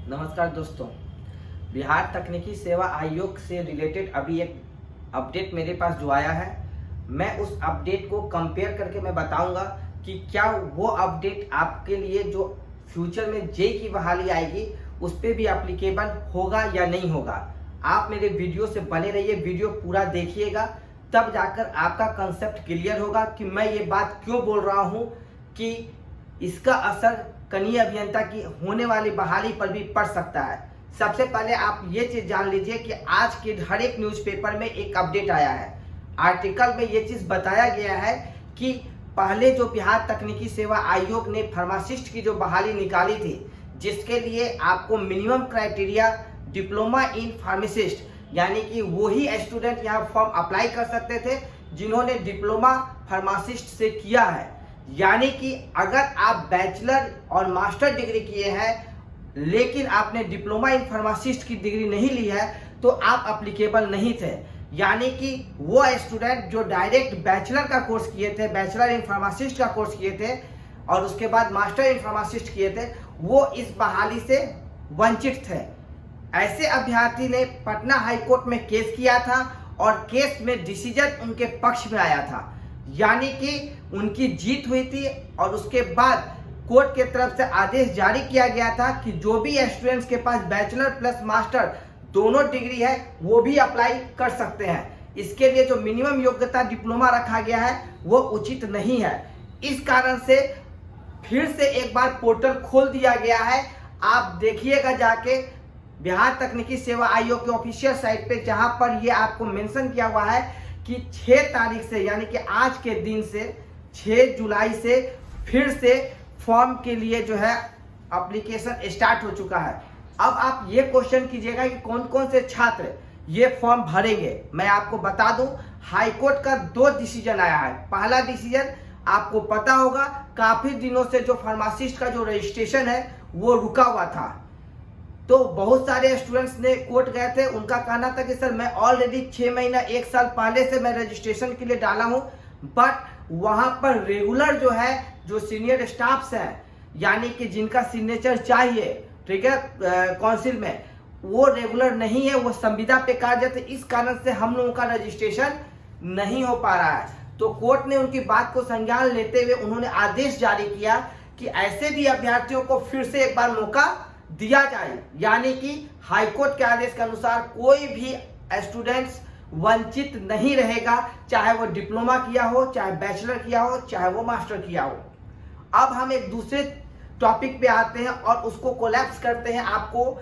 नमस्कार दोस्तों, बिहार तकनीकी सेवा आयोग से रिलेटेड अभी एक अपडेट मेरे पास जो आया है, मैं उस अपडेट को कंपेयर करके मैं बताऊंगा कि क्या वो अपडेट आपके लिए जो फ्यूचर में जेई की बहाली आएगी उस पर भी एप्लीकेबल होगा या नहीं होगा। आप मेरे वीडियो से बने रहिए, वीडियो पूरा देखिएगा, तब जाकर आपका कंसेप्ट क्लियर होगा कि मैं ये बात क्यों बोल रहा हूँ कि इसका असर कनीय अभियंता की होने वाली बहाली पर भी पड़ सकता है। सबसे पहले आप ये चीज जान लीजिए कि आज के हर एक न्यूज़पेपर में एक अपडेट आया है। आर्टिकल में ये चीज बताया गया है कि पहले जो बिहार तकनीकी सेवा आयोग ने फार्मासिस्ट की जो बहाली निकाली थी, जिसके लिए आपको minimum criteria diploma in pharmacist, यानी कि वही स्टूडेंट यहाँ फॉर्म अप्लाई कर सकते थे जिन्होंने डिप्लोमा फार्मासिस्ट से किया है। यानी कि अगर आप बैचलर और मास्टर डिग्री किए हैं लेकिन आपने डिप्लोमा इन फार्मासिस्ट की डिग्री नहीं ली है तो आप एप्लीकेबल नहीं थे। यानी कि वो स्टूडेंट जो डायरेक्ट बैचलर का कोर्स किए थे, बैचलर इन फार्मासिस्ट का कोर्स किए थे और उसके बाद मास्टर इन फार्मासिस्ट किए थे, वो इस बहाली से वंचित थे। ऐसे अभ्यर्थी ने पटना हाईकोर्ट में केस किया था और केस में डिसीजन उनके पक्ष में आया था, यानी कि उनकी जीत हुई थी और उसके बाद कोर्ट के तरफ से आदेश जारी किया गया था कि जो भी स्टूडेंट्स के पास बैचलर प्लस मास्टर दोनों डिग्री है वो भी अप्लाई कर सकते हैं। इसके लिए जो मिनिमम योग्यता डिप्लोमा रखा गया है वो उचित नहीं है। इस कारण से फिर से एक बार पोर्टल खोल दिया गया है। आप देखिएगा जाके बिहार तकनीकी सेवा आयोग के ऑफिशियल साइट पे, जहां पर ये आपको मेंशन किया हुआ है कि 6 तारीख से, यानी कि आज के दिन से 6 जुलाई से फिर से फॉर्म के लिए जो है एप्लीकेशन स्टार्ट हो चुका है। अब आप ये क्वेश्चन कीजिएगा कि कौन कौन से छात्र ये फॉर्म भरेंगे। मैं आपको बता दूं, हाईकोर्ट का 2 डिसीजन आया है। पहला डिसीजन आपको पता होगा, काफी दिनों से जो फार्मासिस्ट का जो रजिस्ट्रेशन है वो रुका हुआ था, तो बहुत सारे स्टूडेंट्स ने कोर्ट गए थे। उनका कहना था कि सर मैं ऑलरेडी 6 महीना 1 साल पहले से मैं रजिस्ट्रेशन के लिए डाला हूं, बट वहां पर रेगुलर जो है, जो सीनियर स्टाफ्स हैं, यानी कि जिनका सिग्नेचर चाहिए, ठीक है, काउंसिल में, वो रेगुलर नहीं है, वो संविदा पे कार्यरत है। इस कारण से हम लोगों का रजिस्ट्रेशन नहीं हो पा रहा है। तो कोर्ट ने उनकी बात को संज्ञान लेते हुए उन्होंने आदेश जारी किया कि ऐसे भी अभ्यर्थियों को फिर से एक बार मौका दिया जाए, यानी कि हाईकोर्ट के आदेश के अनुसार कोई भी स्टूडेंट्स वंचित नहीं रहेगा, चाहे वो डिप्लोमा किया हो, चाहे बैचलर किया हो, चाहे वो मास्टर किया हो। अब हम एक दूसरे टॉपिक पे आते हैं और उसको कोलैप्स करते हैं आपको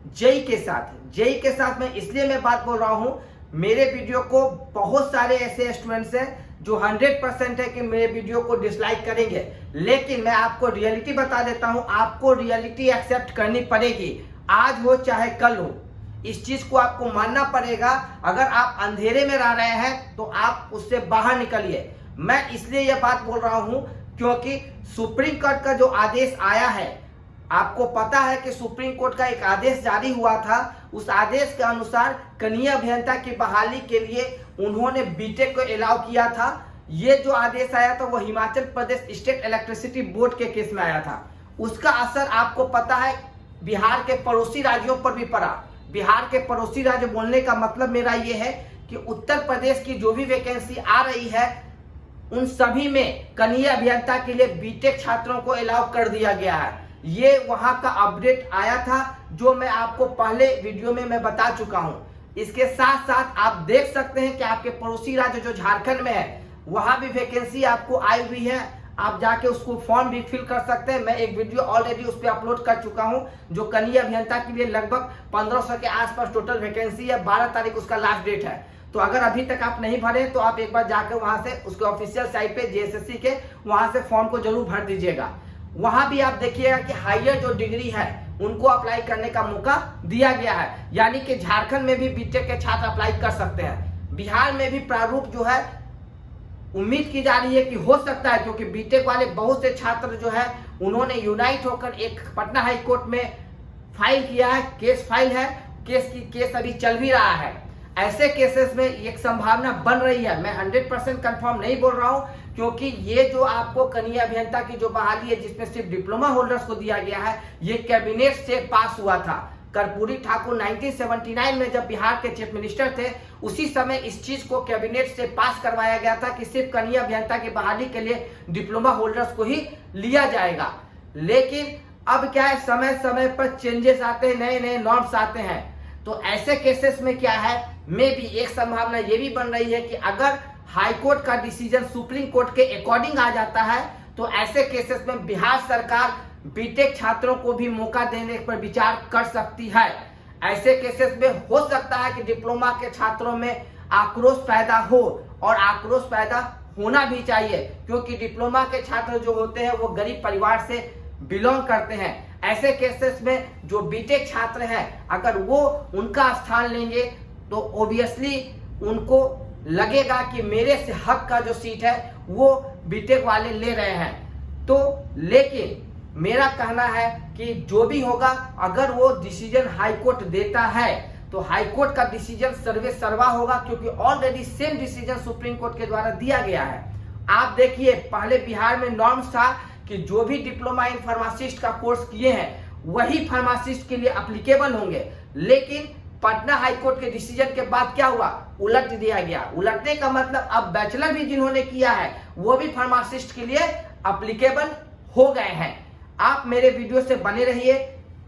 जेई के साथ। जेई के साथ मैं इसलिए मैं बात बोल रहा हूं, मेरे वीडियो को बहुत सारे ऐसे स्टूडेंट्स हैं जो 100% है कि मेरे वीडियो को डिसलाइक करेंगे, लेकिन मैं आपको रियलिटी बता देता हूं, आपको रियलिटी एक्सेप्ट करनी पड़ेगी, आज हो चाहे कल हो। इस चीज को आपको मानना पड़ेगा। अगर आप अंधेरे में रह रहे हैं तो आप उससे बाहर निकलिए। मैं इसलिए यह बात बोल रहा हूं क्योंकि सुप्रीम कोर्ट का जो आदेश आया है, आपको पता है कि सुप्रीम कोर्ट का एक आदेश जारी हुआ था। उस आदेश के अनुसार कनीय अभियंता की बहाली के लिए उन्होंने बीटेक को अलाउ किया था। ये जो आदेश आया था वो Himachal Pradesh state electricity board के केस में आया था। उसका असर आपको पता है बिहार के पड़ोसी राज्यों पर भी पड़ा। बिहार के पड़ोसी राज्य बोलने का मतलब मेरा ये है कि उत्तर प्रदेश की जो भी वैकेंसी आ रही है उन सभी में कनीय अभियंता के लिए बीटेक छात्रों को अलाउ कर दिया गया है। ये वहां का अपडेट आया था जो मैं आपको पहले वीडियो में मैं बता चुका हूं। इसके साथ साथ आप देख सकते हैं कि आपके पड़ोसी राज्य जो झारखंड में है वहां भी वैकेंसी आपको आई हुई है। आप जाके उसको फॉर्म भी फिल कर सकते हैं। मैं एक वीडियो ऑलरेडी उस पर अपलोड कर चुका हूं जो कनीय अभियंता के लिए लगभग 1500 के आसपास टोटल वैकेंसी है। 12 तारीख उसका लास्ट डेट है। तो अगर अभी तक आप नहीं भरे तो आप एक बार जाकर वहां से उसके ऑफिशियल साइट पे जेएसएससी के वहां से फॉर्म को जरूर भर दीजिएगा। वहां भी आप देखिएगा कि हायर जो डिग्री है उनको अप्लाई करने का मौका दिया गया है, यानी कि झारखंड में भी बीटेक के छात्र अप्लाई कर सकते हैं। बिहार में भी प्रारूप जो है उम्मीद की जा रही है कि हो सकता है, क्योंकि बीटेक वाले बहुत से छात्र जो है उन्होंने यूनाइट होकर एक पटना हाई कोर्ट में फाइल किया है, केस फाइल है, केस अभी चल भी रहा है। ऐसे केसेस में एक संभावना बन रही है। मैं 100% कंफर्म नहीं बोल रहा हूं क्योंकि ये जो आपको कनीय अभियंता की जो बहाली है जिसमें सिर्फ डिप्लोमा होल्डर्स को दिया गया है, ये कैबिनेट से पास हुआ था। कर्पूरी ठाकुर 1979 में जब बिहार के चीफ मिनिस्टर थे, उसी समय इस चीज को कैबिनेट से पास करवाया गया था कि सिर्फ कनीय अभियंता की बहाली के लिए डिप्लोमा होल्डर्स को ही लिया जाएगा। लेकिन अब क्या है, समय समय पर चेंजेस आते हैं, नए नए नॉर्म्स आते हैं। तो ऐसे केसेस में क्या है, में भी एक संभावना ये भी बन रही है कि अगर हाई कोर्ट का डिसीजन सुप्रीम कोर्ट के अकॉर्डिंग आ जाता है, तो ऐसे केसेस में बिहार सरकार बीटेक छात्रों को भी मौका देने पर विचार कर सकती है। ऐसे केसेस में हो सकता है कि डिप्लोमा के छात्रों में आक्रोश पैदा हो, और आक्रोश पैदा होना भी चाहिए, क्योंकि डिप्लोमा के छात्र जो होते हैं वो गरीब परिवार से बिलोंग करते हैं। ऐसे केसेस में जो बीटेक छात्र हैं, अगर वो उनका स्थान लेंगे तो ओबियसली उनको लगेगा कि मेरे से हक का जो सीट है वो बीटेक वाले ले रहे हैं। तो लेकिन मेरा कहना है कि जो भी होगा, अगर वो डिसीजन हाई कोर्ट देता है तो हाई कोर्ट का डिसीजन सर्वे सर्वा होगा, क्योंकि already same decision supreme court के द्वारा दिया गया है। आप देखिए, पहले बिहार में नॉर्म्स था कि जो भी डिप्लोमा इन फार्मासिस्ट का कोर्स किए हैं वही फार्मासिस्ट के लिए एप्लीकेबल होंगे। लेकिन पटना हाई कोर्ट के डिसीजन के बाद क्या हुआ, उलट दिया गया। उलटने का मतलब अब बैचलर भी जिन्होंने किया है वो भी फार्मासिस्ट के लिए एप्लीकेबल हो गए हैं। आप मेरे वीडियो से बने रहिए,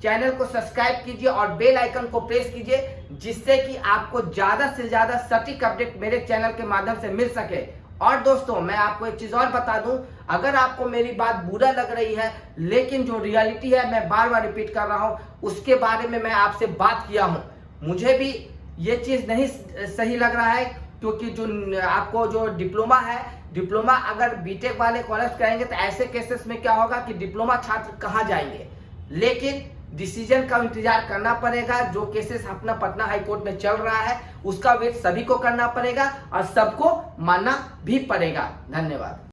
चैनल को सब्सक्राइब कीजिए और बेल आइकन को प्रेस कीजिए, जिससे कि आपको ज्यादा से ज्यादा सटीक अपडेट मेरे चैनल के माध्यम से मिल सके। और दोस्तों, मैं आपको एक चीज और बता दूं, अगर आपको मेरी बात बुरा लग रही है, लेकिन जो रियलिटी है मैं बार बार रिपीट कर रहा हूं, उसके बारे में मैं आपसे बात किया हूं। मुझे भी ये चीज नहीं सही लग रहा है, क्योंकि जो आपको जो डिप्लोमा है, डिप्लोमा अगर बीटेक वाले कॉलेज करेंगे तो ऐसे केसेस में क्या होगा कि डिप्लोमा छात्र कहाँ जाएंगे। लेकिन डिसीजन का इंतजार करना पड़ेगा। जो केसेस अपना पटना हाई कोर्ट में चल रहा है उसका वेट सभी को करना पड़ेगा और सबको मानना भी पड़ेगा। धन्यवाद।